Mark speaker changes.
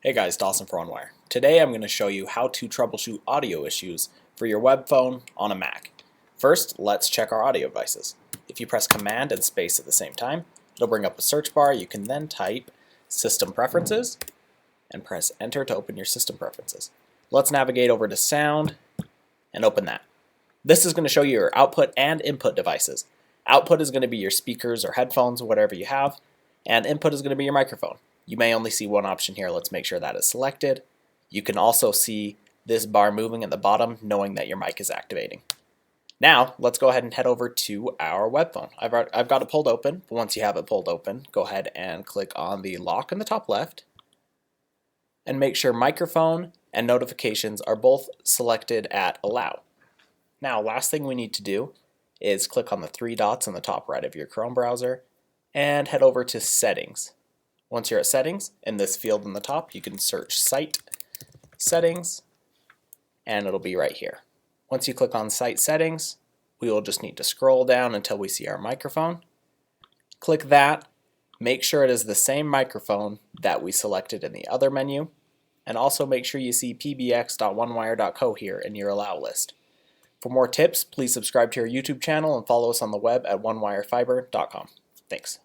Speaker 1: Hey guys, Dawson for OneWire. Today I'm going to show you how to troubleshoot audio issues for your web phone on a Mac. First, let's check our audio devices. If you press Command and space at the same time, it'll bring up a search bar. You can then type System Preferences and press Enter to open your System Preferences. Let's navigate over to Sound and open that. This is going to show you your output and input devices. Output is going to be your speakers or headphones, whatever you have, and input is going to be your microphone. You may only see one option here. Let's make sure that is selected. You can also see this bar moving at the bottom, knowing that your mic is activating. Now, let's go ahead and head over to our web phone. I've got it pulled open. Once you have it pulled open, go ahead and click on the lock in the top left and make sure microphone and notifications are both selected at Allow. Now, last thing we need to do is click on the three dots in the top right of your Chrome browser and head over to Settings. Once you're at Settings, in this field in the top, you can search Site Settings, and it'll be right here. Once you click on Site Settings, we will just need to scroll down until we see our microphone. Click that, make sure it is the same microphone that we selected in the other menu, and also make sure you see pbx.onewire.co here in your Allow list. For more tips, please subscribe to our YouTube channel and follow us on the web at onewirefiber.com. Thanks.